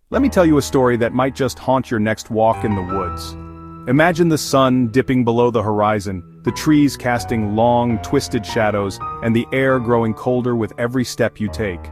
Let me tell you a story that might just haunt your next walk in the woods. Imagine the sun dipping below the horizon, the trees casting long, twisted shadows, and the air growing colder with every step you take.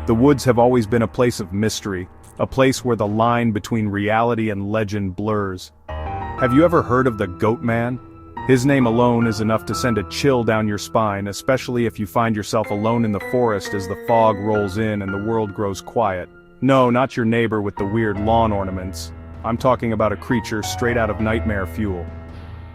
The woods have always been a place of mystery, a place where the line between reality and legend blurs. Have you ever heard of the Goat Man? His name alone is enough to send a chill down your spine, especially if you find yourself alone in the forest as the fog rolls in and the world grows quiet. No, not your neighbor with the weird lawn ornaments. I'm talking about a creature straight out of nightmare fuel.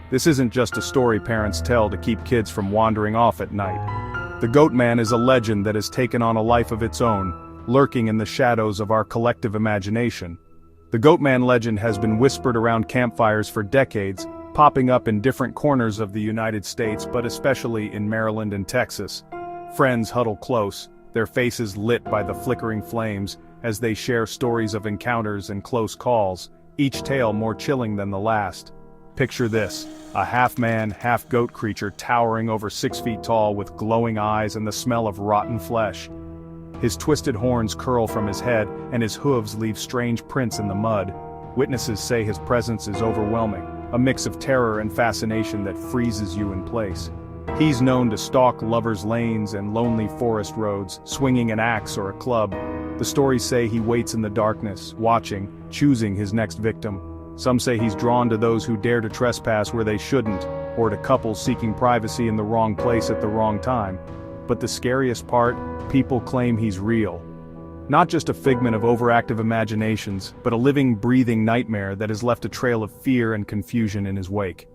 This isn't just a story parents tell to keep kids from wandering off at night. The Goat Man is a legend that has taken on a life of its own, lurking in the shadows of our collective imagination. The Goat Man legend has been whispered around campfires for decades, popping up in different corners of the United States, but especially in Maryland and Texas. Friends huddle close, their faces lit by the flickering flames, as they share stories of encounters and close calls, each tale more chilling than the last. Picture this, a half-man, half-goat creature towering over 6 feet tall with glowing eyes and the smell of rotten flesh. His twisted horns curl from his head, and his hooves leave strange prints in the mud. Witnesses say his presence is overwhelming, a mix of terror and fascination that freezes you in place. He's known to stalk lovers' lanes and lonely forest roads, swinging an axe or a club. The stories say he waits in the darkness, watching, choosing his next victim. Some say he's drawn to those who dare to trespass where they shouldn't, or to couples seeking privacy in the wrong place at the wrong time. But the scariest part, people claim he's real. Not just a figment of overactive imaginations, but a living, breathing nightmare that has left a trail of fear and confusion in his wake.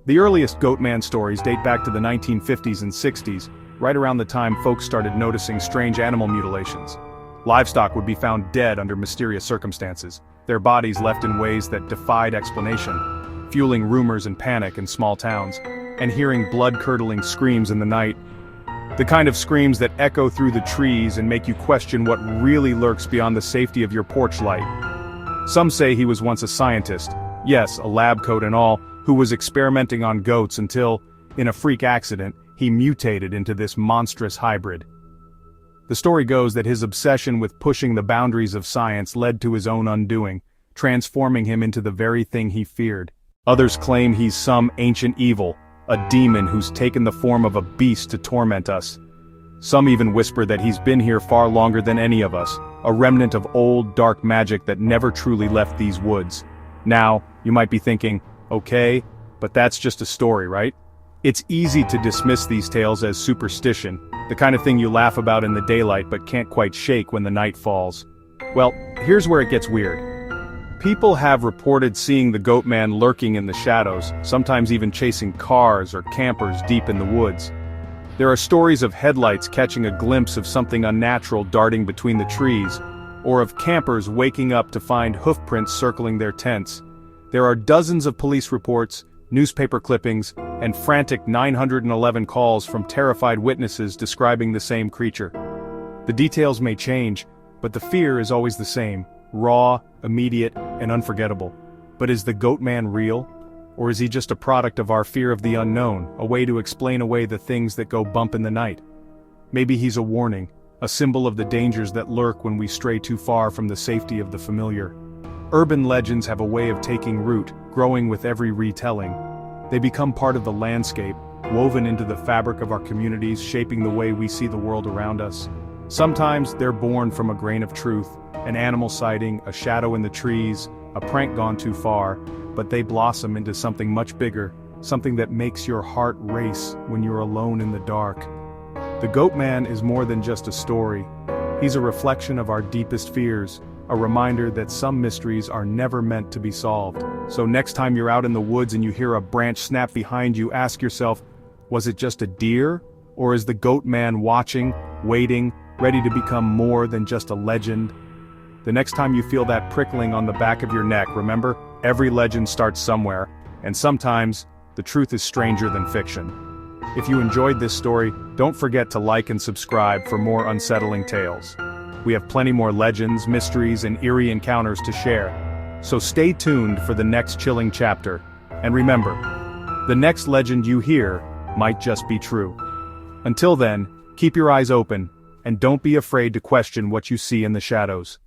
The earliest Goat Man stories date back to the 1950s and 60s, right around the time folks started noticing strange animal mutilations. Livestock would be found dead under mysterious circumstances, their bodies left in ways that defied explanation, fueling rumors and panic in small towns, and hearing blood-curdling screams in the night. The kind of screams that echo through the trees and make you question what really lurks beyond the safety of your porch light. Some say he was once a scientist, yes, a lab coat and all, who was experimenting on goats until, in a freak accident, he mutated into this monstrous hybrid. The story goes that his obsession with pushing the boundaries of science led to his own undoing, transforming him into the very thing he feared. Others claim he's some ancient evil, a demon who's taken the form of a beast to torment us. Some even whisper that he's been here far longer than any of us, a remnant of old, dark magic that never truly left these woods. Now, you might be thinking, okay, but that's just a story, right? It's easy to dismiss these tales as superstition, the kind of thing you laugh about in the daylight but can't quite shake when the night falls. Well, here's where it gets weird. People have reported seeing the Goat Man lurking in the shadows, sometimes even chasing cars or campers deep in the woods. There are stories of headlights catching a glimpse of something unnatural darting between the trees, or of campers waking up to find hoofprints circling their tents. There are dozens of police reports, newspaper clippings, and frantic 911 calls from terrified witnesses describing the same creature. The details may change, but the fear is always the same, raw, immediate, and unforgettable. But is the Goat Man real? Or is he just a product of our fear of the unknown, a way to explain away the things that go bump in the night? Maybe he's a warning, a symbol of the dangers that lurk when we stray too far from the safety of the familiar. Urban legends have a way of taking root, growing with every retelling. They become part of the landscape, woven into the fabric of our communities, shaping the way we see the world around us. Sometimes they're born from a grain of truth, an animal sighting, a shadow in the trees, a prank gone too far, but they blossom into something much bigger, something that makes your heart race when you're alone in the dark. The Goat Man is more than just a story. He's a reflection of our deepest fears, a reminder that some mysteries are never meant to be solved. So next time you're out in the woods and you hear a branch snap behind you, ask yourself, was it just a deer? Or is the Goat Man watching, waiting, ready to become more than just a legend? The next time you feel that prickling on the back of your neck, remember, every legend starts somewhere, and sometimes, the truth is stranger than fiction. If you enjoyed this story, don't forget to like and subscribe for more unsettling tales. We have plenty more legends, mysteries, and eerie encounters to share. So stay tuned for the next chilling chapter. And remember, the next legend you hear might just be true. Until then, keep your eyes open, and don't be afraid to question what you see in the shadows.